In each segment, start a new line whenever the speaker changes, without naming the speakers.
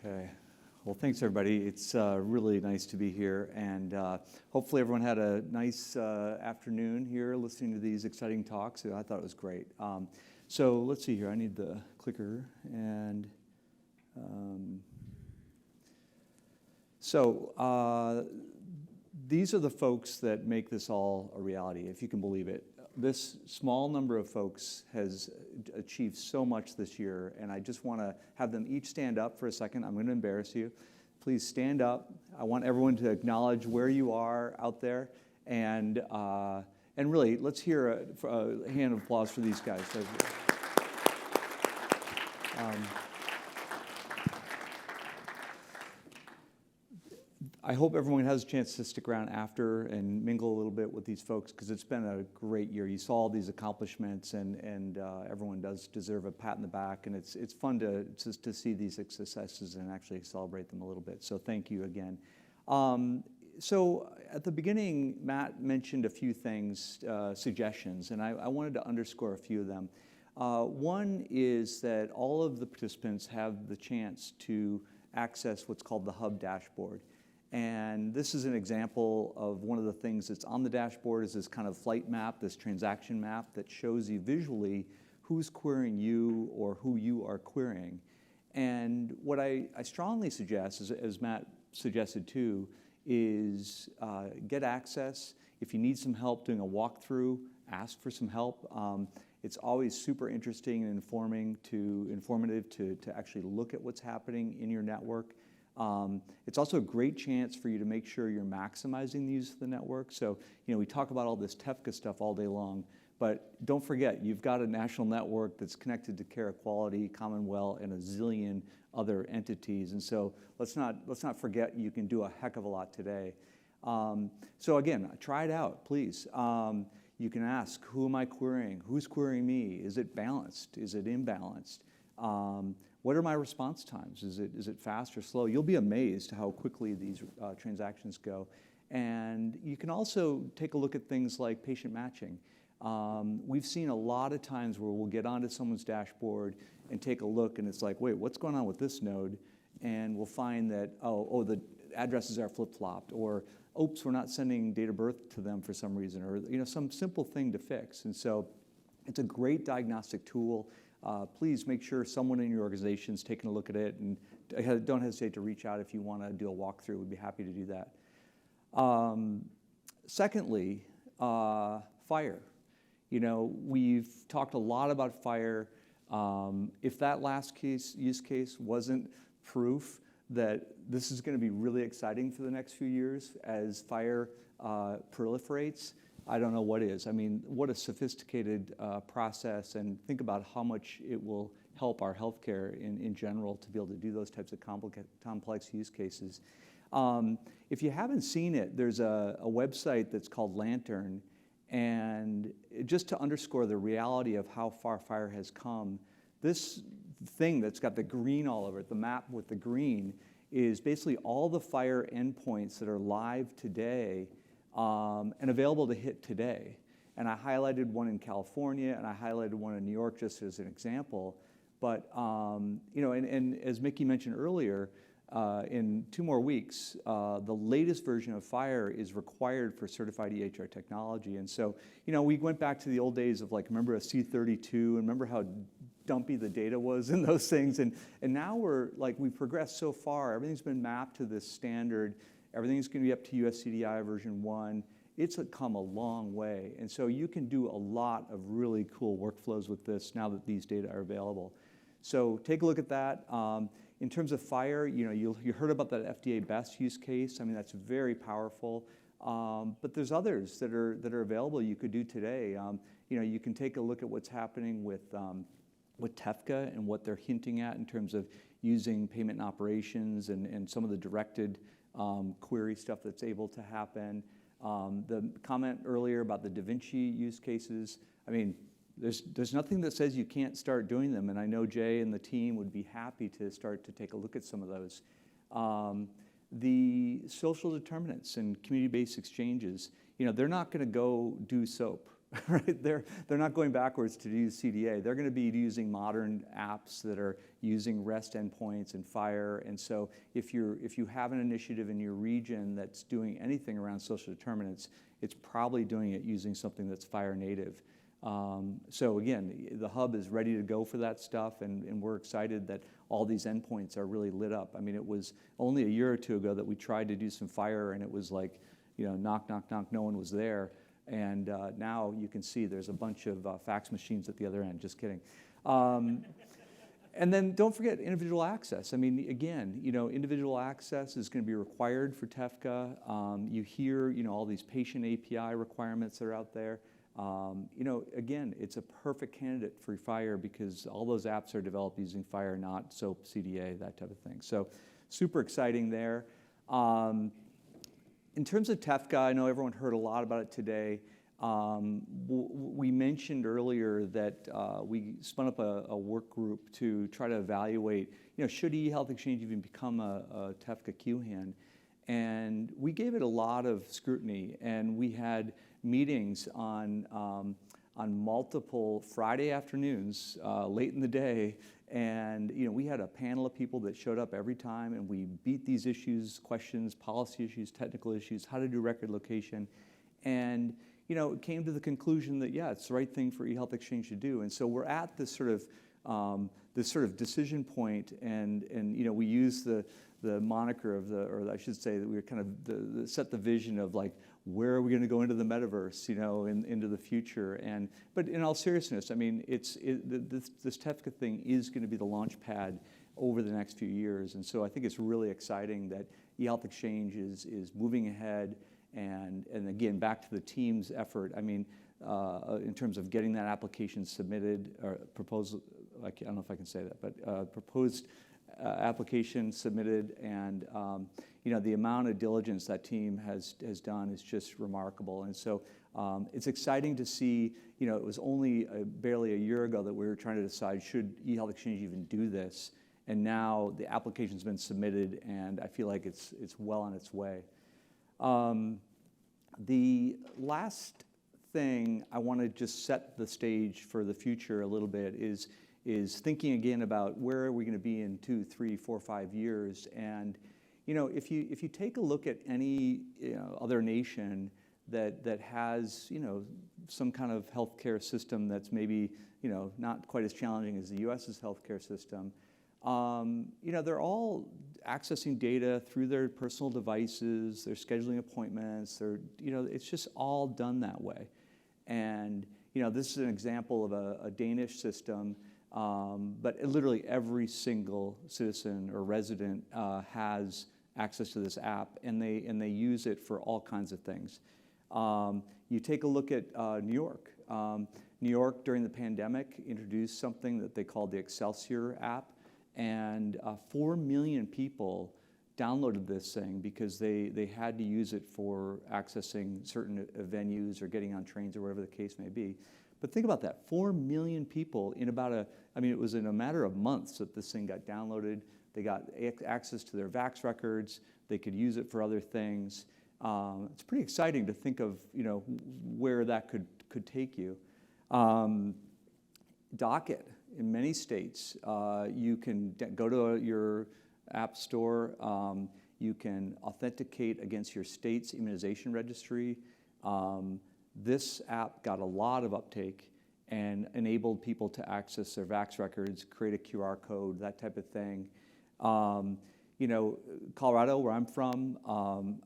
Okay. Well, thanks everybody. It's really nice to be here, and hopefully everyone had a nice afternoon here listening to these exciting talks. I thought it was great. So let's see here. I need the clicker, and these are the folks that make this all a reality, if you can believe it. This small number of folks has achieved so much this year, and I just want to have them each stand up for a second. I'm going to embarrass you. Please stand up. I want everyone to acknowledge where you are out there, and really, let's hear a hand of applause for these guys. I hope everyone has a chance to stick around after and mingle a little bit with these folks, because it's been a great year. You saw all these accomplishments, and everyone does deserve a pat in the back, and it's fun to see these successes and actually celebrate them a little bit. So thank you again. So at the beginning, Matt mentioned a few things, suggestions, and I wanted to underscore a few of them. One is that all of the participants have the chance to access what's called the Hub dashboard. And this is an example of one of the things that's on the dashboard is this kind of flight map, this transaction map that shows you visually who's querying you or who you are querying. And what I strongly suggest, as Matt suggested too, is get access. If you need some help doing a walkthrough, ask for some help. It's always super interesting and informative to actually look at what's happening in your network. It's also a great chance for you to make sure you're maximizing the use of the network. So, we talk about all this TEFCA stuff all day long, but don't forget, you've got a national network that's connected to Care Equality, Commonwealth, and a zillion other entities. And so let's not forget you can do a heck of a lot today. So again, try it out, please. You can ask, who am I querying? Who's querying me? Is it balanced? Is it imbalanced? What are my response times? Is it fast or slow? You'll be amazed how quickly these transactions go. And you can also take a look at things like patient matching. We've seen a lot of times where we'll get onto someone's dashboard and take a look, and it's like, wait, what's going on with this node? And we'll find that, oh, the addresses are flip-flopped, or oops, we're not sending date of birth to them for some reason, or some simple thing to fix. And so it's a great diagnostic tool. Please make sure someone in your organization is taking a look at it, and don't hesitate to reach out if you want to do a walkthrough. We'd be happy to do that. Secondly, fire. We've talked a lot about fire. If that last use case wasn't proof that this is going to be really exciting for the next few years as fire proliferates, I don't know what is. I mean, what a sophisticated process, and think about how much it will help our healthcare in general to be able to do those types of complex use cases. If you haven't seen it, there's a website that's called Lantern, and just to underscore the reality of how far fire has come, this thing that's got the green all over it, the map with the green, is basically all the fire endpoints that are live today and available to hit today. And I highlighted one in California, and I highlighted one in New York just as an example. But, and as Mickey mentioned earlier, in 2 more weeks, the latest version of Fire is required for certified EHR technology. And so, we went back to the old days of remember a C32, and remember how dumpy the data was in those things. And now we've progressed so far. Everything's been mapped to this standard. Everything's going to be up to USCDI version 1. It's come a long way. And so you can do a lot of really cool workflows with this now that these data are available. So take a look at that. In terms of fire, you heard about that FDA best use case. I mean, that's very powerful. But there's others that are available you could do today. You can take a look at what's happening with TEFCA and what they're hinting at in terms of using payment and operations and some of the directed query stuff that's able to happen. The comment earlier about the Da Vinci use cases, I mean, there's nothing that says you can't start doing them, and I know Jay and the team would be happy to start to take a look at some of those. The social determinants and community-based exchanges, they're not going to go do SOAP. right? They're not going backwards to use CDA. They're going to be using modern apps that are using REST endpoints and FHIR. And so if you have an initiative in your region that's doing anything around social determinants, it's probably doing it using something that's FHIR native. So again, the hub is ready to go for that stuff, and we're excited that all these endpoints are really lit up. I mean, it was only a year or two ago that we tried to do some FHIR, and it was like, knock, knock, knock, no one was there. And now you can see there's a bunch of fax machines at the other end. Just kidding. And then don't forget individual access. I mean, again, individual access is going to be required for TEFCA. You hear, all these patient API requirements that are out there. Again, it's a perfect candidate for FHIR because all those apps are developed using FHIR, not SOAP, CDA, that type of thing. So super exciting there. In terms of TEFCA, I know everyone heard a lot about it today. We mentioned earlier that we spun up a work group to try to evaluate, should eHealth Exchange even become a TEFCA QHAN? And we gave it a lot of scrutiny, and we had meetings on multiple Friday afternoons, late in the day, and we had a panel of people that showed up every time, and we beat these issues, questions, policy issues, technical issues, how to do record location, and it came to the conclusion that it's the right thing for eHealth Exchange to do. And so we're at this sort of decision point, and we use the moniker of or I should say that we were kind of set the vision of like, where are we going to go into the metaverse, into the future? But in all seriousness, I mean, this TEFCA thing is going to be the launch pad over the next few years, and so I think it's really exciting that eHealth Exchange is moving ahead, and again, back to the team's effort. I mean, in terms of getting that application submitted or proposal, I don't know if I can say that, but proposed application submitted, and the amount of diligence that team has done is just remarkable. And so it's exciting to see, it was only barely a year ago that we were trying to decide, should eHealth Exchange even do this? And now the application's been submitted, and I feel like it's well on its way. The last thing I want to just set the stage for the future a little bit is thinking again about where are we going to be in 2, 3, 4, 5 years. And if you take a look at any other nation that has some kind of healthcare system that's maybe not quite as challenging as the U.S.'s healthcare system, they're all accessing data through their personal devices, they're scheduling appointments, it's just all done that way. And this is an example of a Danish system. But literally every single citizen or resident has access to this app, and they use it for all kinds of things. You take a look at New York. New York, during the pandemic, introduced something that they called the Excelsior app, and 4 million people downloaded this thing because they had to use it for accessing certain venues or getting on trains or whatever the case may be. But think about that, 4 million people in it was in a matter of months that this thing got downloaded. They got access to their Vax records. They could use it for other things. It's pretty exciting to think of, where that could take you. Docket, in many states, you can go to your app store. You can authenticate against your state's immunization registry. This app got a lot of uptake and enabled people to access their Vax records, create a QR code, that type of thing. Colorado, where I'm from,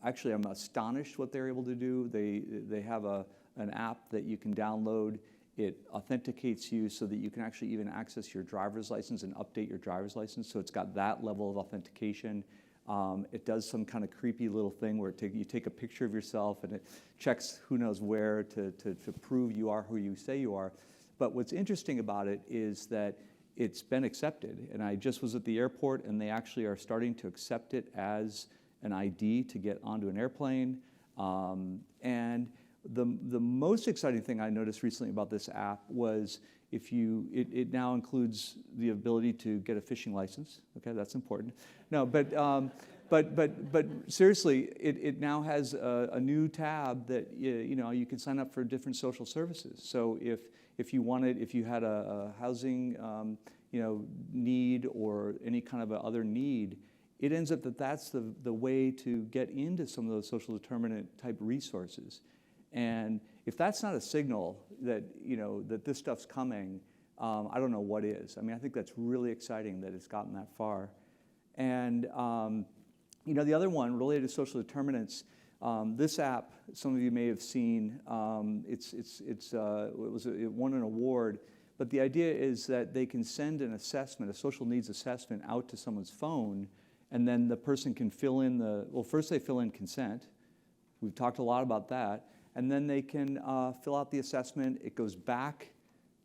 actually I'm astonished what they're able to do. They have an app that you can download. It authenticates you so that you can actually even access your driver's license and update your driver's license. So it's got that level of authentication. It does some kind of creepy little thing where you take a picture of yourself and it checks who knows where to prove you are who you say you are. But what's interesting about it is that it's been accepted. And I just was at the airport, and they actually are starting to accept it as an ID to get onto an airplane. And the most exciting thing I noticed recently about this app was it now includes the ability to get a fishing license. Okay, that's important. No, but seriously, it now has a new tab that you can sign up for different social services. So if you had a housing need or any kind of other need, it ends up that's the way to get into some of those social determinant type resources. And if that's not a signal that that this stuff's coming, I don't know what is. I mean, I think that's really exciting that it's gotten that far. And the other one related to social determinants, this app, some of you may have seen. It won an award. But the idea is that they can send an assessment, a social needs assessment, out to someone's phone, and then the person can fill in first they fill in consent. We've talked a lot about that. And then they can fill out the assessment. It goes back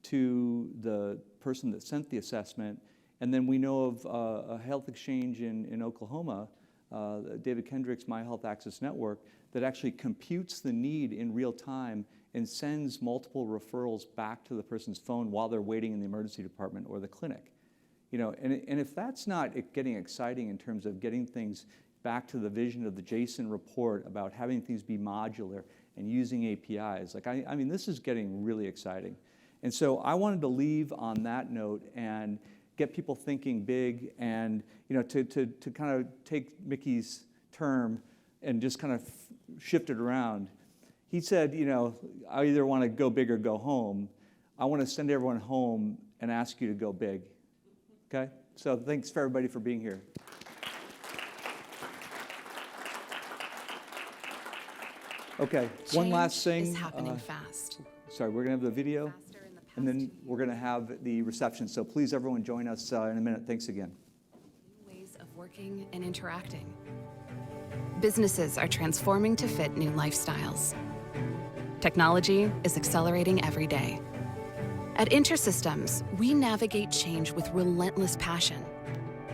to the person that sent the assessment. And then we know of a health exchange in Oklahoma, David Kendrick's My Health Access Network, that actually computes the need in real time and sends multiple referrals back to the person's phone while they're waiting in the emergency department or the clinic. And if that's not getting exciting in terms of getting things back to the vision of the Jason report about having things be modular and using APIs, I mean, this is getting really exciting. And so I wanted to leave on that note and get people thinking big, and to kind of take Mickey's term and just kind of shift it around. He said, I either want to go big or go home. I want to send everyone home and ask you to go big. Okay? So thanks for everybody for being here. Okay, one last thing.
Change is happening fast.
Sorry, we're going to have the video, and then we're going to have the reception. So please, everyone, join us in a minute. Thanks again.
New ways of working and interacting. Businesses are transforming to fit new lifestyles. Technology is accelerating every day. At InterSystems, we navigate change with relentless passion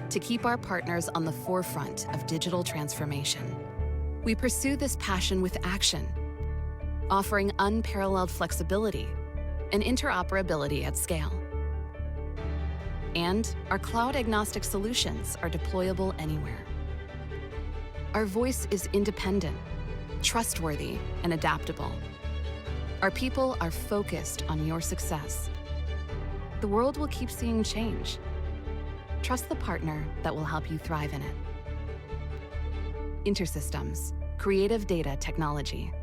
to keep our partners on the forefront of digital transformation. We pursue this passion with action, offering unparalleled flexibility and interoperability at scale. And our cloud-agnostic solutions are deployable anywhere. Our voice is independent, trustworthy, and adaptable. Our people are focused on your success. The world will keep seeing change. Trust the partner that will help you thrive in it. InterSystems, creative data technology.